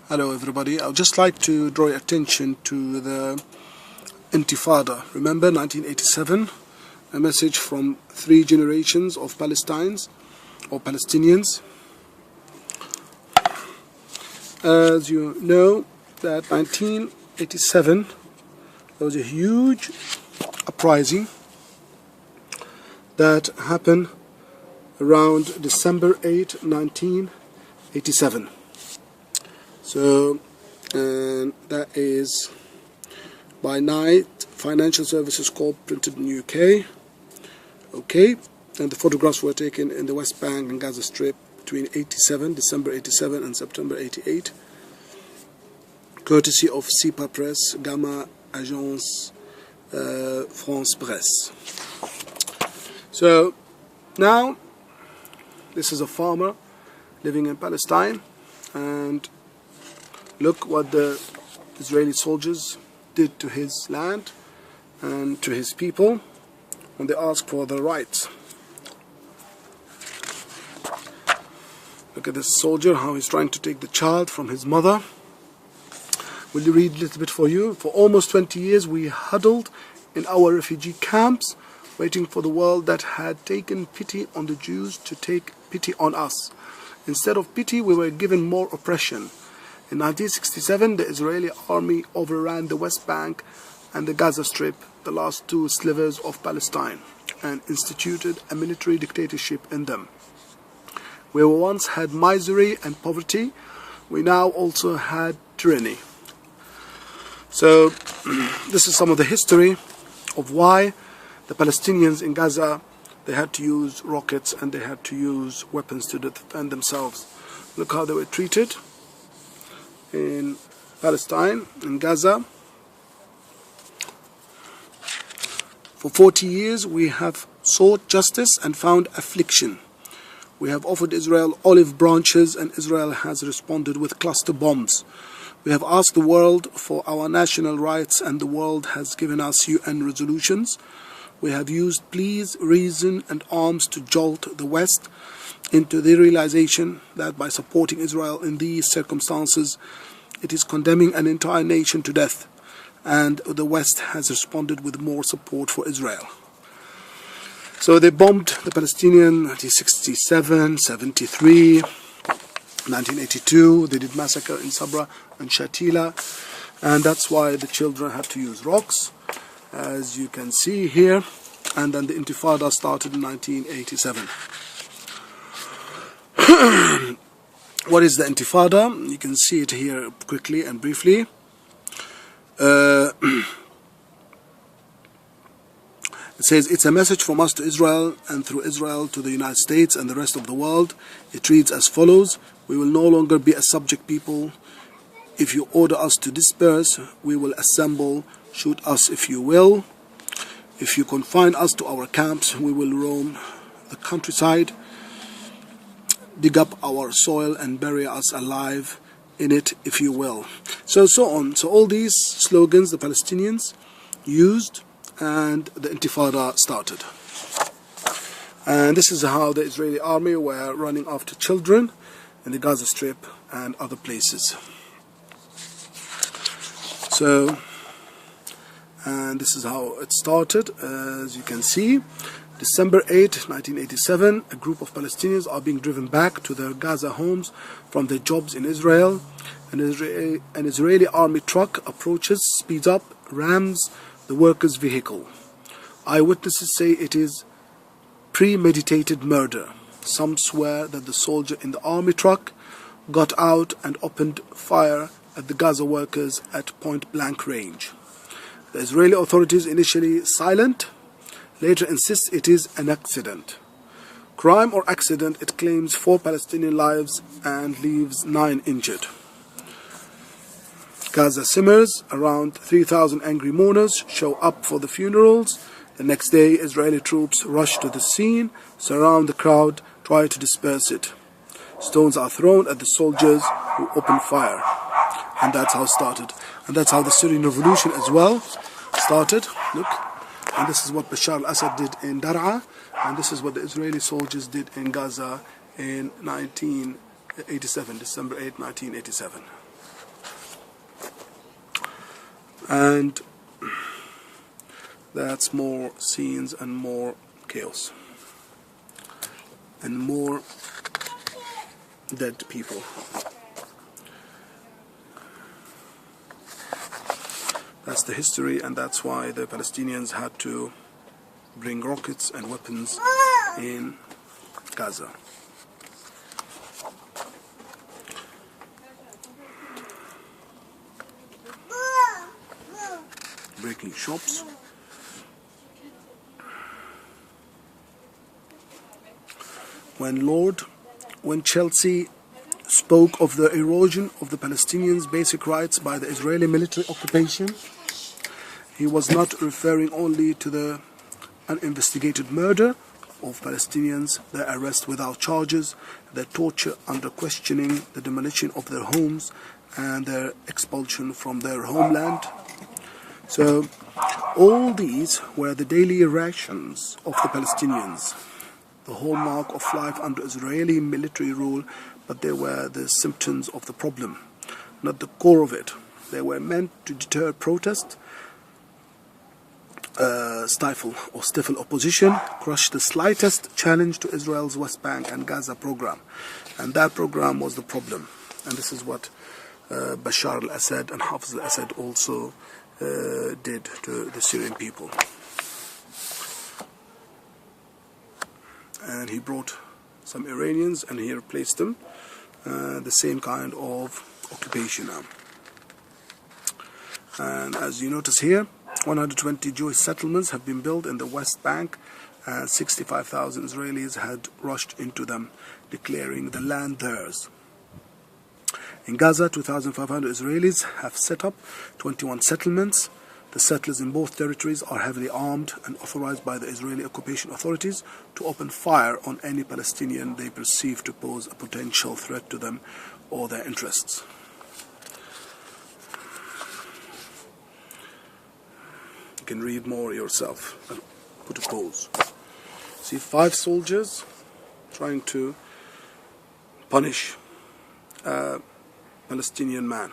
Hello everybody, I would just like to draw your attention to the Intifada. Remember 1987, a message from 3 generations of Palestinians. As you know, that 1987 there was a huge uprising that happened around December 8, 1987. So, and that is by night, Financial Services Corp printed in UK. Okay, and the photographs were taken in the West Bank and Gaza Strip between December 87 and September 88, courtesy of SIPA Press, Gamma Agence France Presse. So now this is a farmer living in Palestine, and look what the Israeli soldiers did to his land and to his people when they asked for their rights. Look at this soldier, how he's trying to take the child from his mother. Will you read a little bit for you? For almost 20 years we huddled in our refugee camps, waiting for the world that had taken pity on the Jews to take pity on us. Instead of pity, we were given more oppression. In 1967, the Israeli army overran the West Bank and the Gaza Strip, the last 2 slivers of Palestine, and instituted a military dictatorship in them. Where we once had misery and poverty, we now also had tyranny. So this is some of the history of why the Palestinians in Gaza, they had to use rockets and they had to use weapons to defend themselves. Look how they were treated in Palestine, in Gaza. For 40 years we have sought justice and found affliction. We have offered Israel olive branches and Israel has responded with cluster bombs. We have asked the world for our national rights and the world has given us UN resolutions. We have used pleas, reason and arms to jolt the West into the realization that by supporting Israel in these circumstances, it is condemning an entire nation to death, and the West has responded with more support for Israel. So they bombed the Palestinian 1967, 73, 1982, they did massacre in Sabra and Shatila, and that's why the children had to use rocks, as you can see here. And then the Intifada started in 1987. What is the Intifada? You can see it here quickly and briefly. It says, it's a message from us to Israel and through Israel to the United States and the rest of the world. It reads as follows: we will no longer be a subject people. If you order us to disperse, we will assemble. Shoot us if you will. If you confine us to our camps, we will roam the countryside, dig up our soil and bury us alive in it if you will. So on. So all these slogans the Palestinians used and the Intifada started. And this is how the Israeli army were running after children in the Gaza Strip and other places. So, and this is how it started. As you can see, December 8, 1987, a group of Palestinians are being driven back to their Gaza homes from their jobs in Israel. An Israeli army truck approaches, speeds up, rams the workers' vehicle. Eyewitnesses say it is premeditated murder. Some swear that the soldier in the army truck got out and opened fire at the Gaza workers at point-blank range. The Israeli authorities initially silent, later insist it is an accident. Crime or accident, it claims 4 Palestinian lives and leaves 9 injured. Gaza simmers, around 3,000 angry mourners show up for the funerals. The next day, Israeli troops rush to the scene, surround the crowd, try to disperse it. Stones are thrown at the soldiers who open fire. And that's how it started. And that's how the Syrian revolution as well started. Look. And this is what Bashar al-Assad did in Dar'a. And this is what the Israeli soldiers did in Gaza in 1987, December 8, 1987. And that's more scenes and more chaos and more dead people. That's the history, and that's why the Palestinians had to bring rockets and weapons in Gaza. Breaking shops. When Chelsea spoke of the erosion of the Palestinians' basic rights by the Israeli military occupation, he was not referring only to the uninvestigated murder of Palestinians, their arrest without charges, their torture under questioning, the demolition of their homes, and their expulsion from their homeland. So all these were the daily rations of the Palestinians, the hallmark of life under Israeli military rule, but they were the symptoms of the problem, not the core of it. They were meant to deter protest, stifle or stifle opposition, crush the slightest challenge to Israel's West Bank and Gaza program. And that program was the problem. And this is what Bashar al-Assad and Hafiz al-Assad also did to the Syrian people. And he brought some Iranians and he replaced them, the same kind of occupation now. And as you notice here, 120 Jewish settlements have been built in the West Bank, and 65,000 Israelis had rushed into them, declaring the land theirs. In Gaza, 2,500 Israelis have set up 21 settlements. The settlers in both territories are heavily armed and authorized by the Israeli occupation authorities to open fire on any Palestinian they perceive to pose a potential threat to them or their interests. You can read more yourself. I'll put a pause. See 5 soldiers trying to punish a Palestinian man.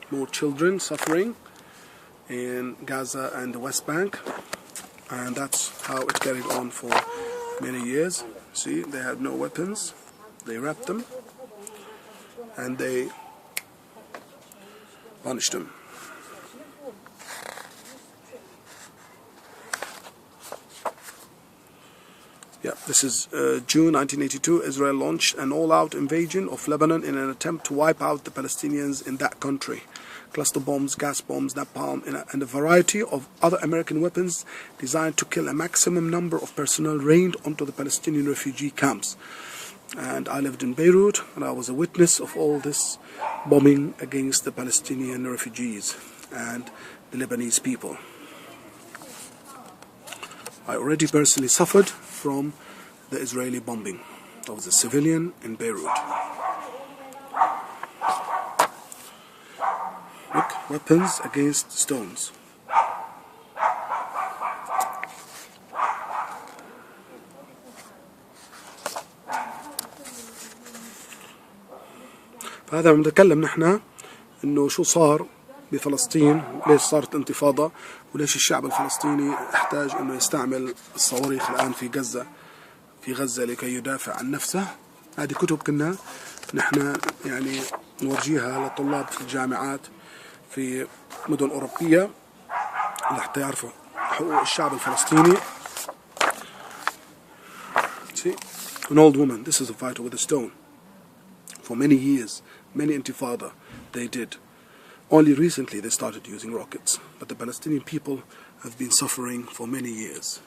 More children suffering in Gaza and the West Bank, and that's how it carried on for many years. See, they had no weapons, they wrapped them and they punished them. Yeah, this is June 1982. Israel launched an all-out invasion of Lebanon in an attempt to wipe out the Palestinians in that country. Cluster bombs, gas bombs, napalm, and a variety of other American weapons designed to kill a maximum number of personnel rained onto the Palestinian refugee camps. And I lived in Beirut, and I was a witness of all this bombing against the Palestinian refugees and the Lebanese people. I already personally suffered from the Israeli bombing. I was a civilian in Beirut. Look, weapons against stones. فهذا عم نتكلم نحن انه شو صار بفلسطين، ليش صارت انتفاضة، وليش الشعب الفلسطيني احتاج انه يستعمل الصواريخ الان في غزة لكي يدافع عن نفسه. هذه كتب كنا نحن يعني نورجيها للطلاب في الجامعات في مدن أوروبية لحتى يعرفوا حقوق الشعب الفلسطيني. See, an old woman, this is a fighter with a stone. For many years, many intifada they did. Only recently they started using rockets, but the Palestinian people have been suffering for many years.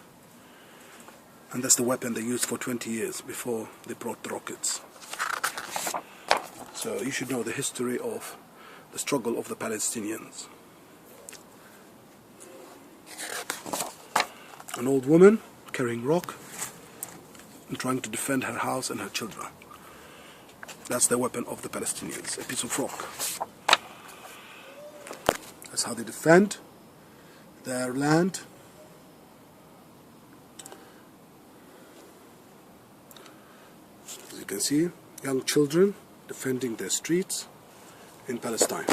And that's the weapon they used for 20 years before they brought the rockets. So you should know the history of the struggle of the Palestinians. An old woman carrying rock and trying to defend her house and her children. That's the weapon of the Palestinians, a piece of rock. That's how they defend their land. As you can see, young children defending their streets in Palestine.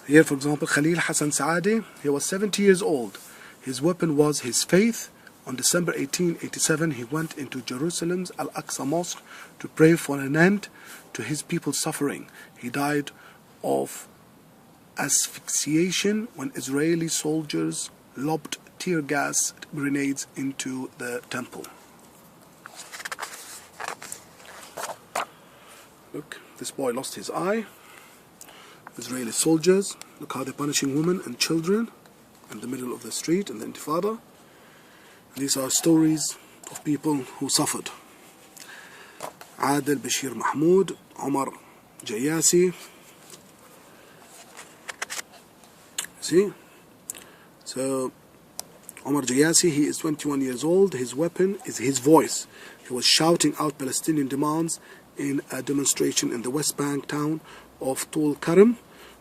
Here, for example, Khalil Hassan Saadi, he was 70 years old. His weapon was his faith. On December 1887, he went into Jerusalem's Al-Aqsa Mosque to pray for an end to his people's suffering. He died of asphyxiation when Israeli soldiers lobbed tear gas grenades into the temple. Look, this boy lost his eye. Israeli soldiers, look how they're punishing women and children in the middle of the street in the Intifada. These are stories of people who suffered. Adel Bashir Mahmoud, Omar Jayasi. See? So, Omar Jayasi, he is 21 years old. His weapon is his voice. He was shouting out Palestinian demands in a demonstration in the West Bank town of Tul Karam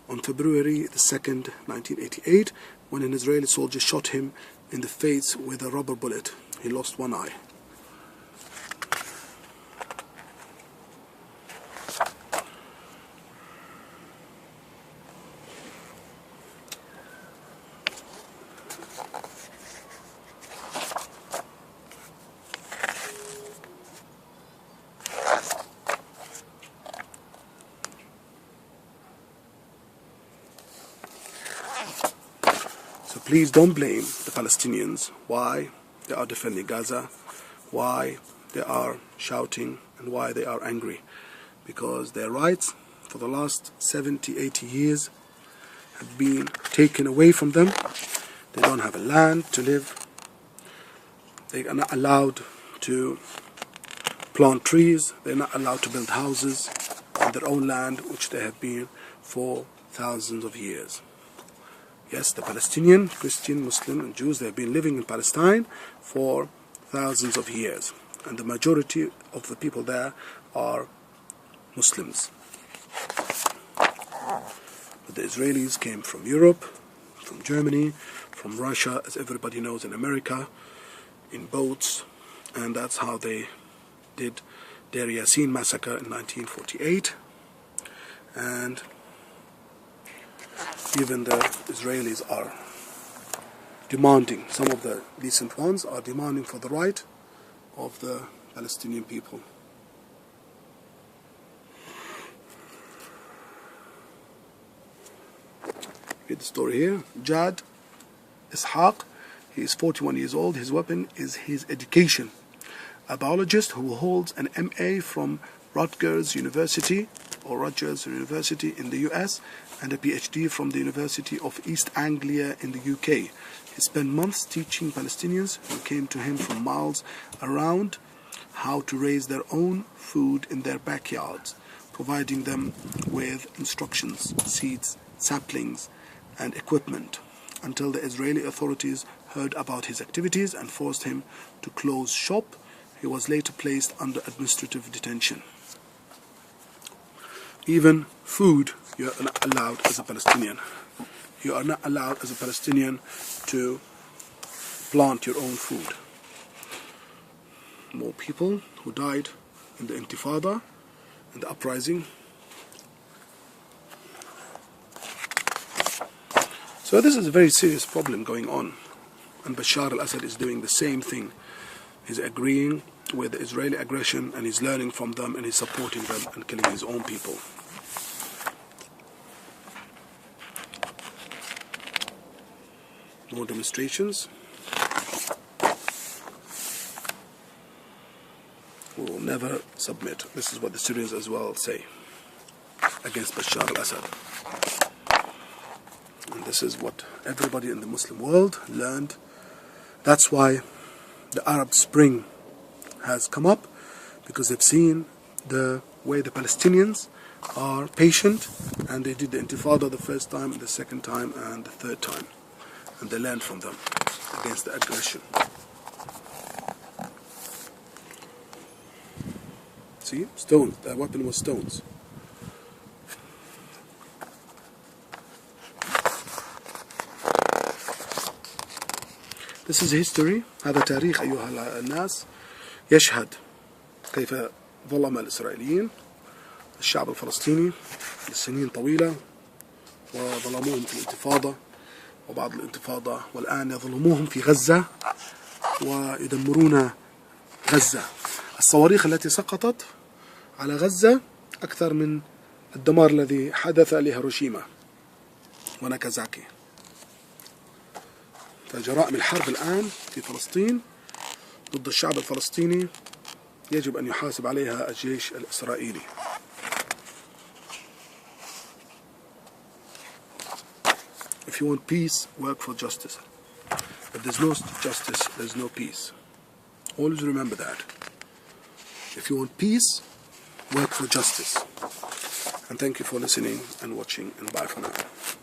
on February the 2nd, 1988, when an Israeli soldier shot him in the face with a rubber bullet. He lost one eye. So please don't blame the Palestinians why they are defending Gaza, why they are shouting, and why they are angry. Because their rights for the last 70, 80 years have been taken away from them. They don't have a land to live. They are not allowed to plant trees. They're not allowed to build houses on their own land, which they have been for thousands of years. Yes, the Palestinian, Christian, Muslim and Jews, they have been living in Palestine for thousands of years. And the majority of the people there are Muslims. But the Israelis came from Europe, from Germany, from Russia, as everybody knows, in America, in boats. And that's how they did Deir Yassin massacre in 1948. And even the Israelis are demanding, some of the decent ones are demanding for the right of the Palestinian people. Read the story here. Jad Ishaq, he is 41 years old. His weapon is his education. A biologist who holds an MA from Rutgers University in the US and a PhD from the University of East Anglia in the UK. He spent months teaching Palestinians who came to him from miles around how to raise their own food in their backyards, providing them with instructions, seeds, saplings, and equipment, until the Israeli authorities heard about his activities and forced him to close shop. He was later placed under administrative detention. Even food, you are not allowed as a Palestinian. You are not allowed as a Palestinian to plant your own food. More people who died in the Intifada, in the uprising. So this is a very serious problem going on. And Bashar al-Assad is doing the same thing. He's agreeing with the Israeli aggression, and he's learning from them, and he's supporting them and killing his own people. More demonstrations. We will never submit. This is what the Syrians as well say against Bashar al-Assad. And this is what everybody in the Muslim world learned. That's why the Arab Spring has come up, because they've seen the way the Palestinians are patient, and they did the Intifada the first time, the second time, and the third time. And they learned from them against the aggression. See, stones. Their weapon was stones. This is history. هذا تاريخ أيها الناس. يشهد كيف ظلم الإسرائيليين الشعب الفلسطيني لسنين طويلة، وظلموهم في الانتفاضة وبعد الانتفاضة، والآن يظلموهم في غزة ويدمرون غزة. الصواريخ التي سقطت على غزة أكثر من الدمار الذي حدث لهيروشيما وناكازاكي. فجرائم الحرب الآن في فلسطين ضد الشعب الفلسطيني يجب أن يحاسب عليها الجيش الإسرائيلي. If you want peace, work for justice. If there's no justice, there's no peace. Always remember that. If you want peace, work for justice. And thank you for listening and watching, and bye for now.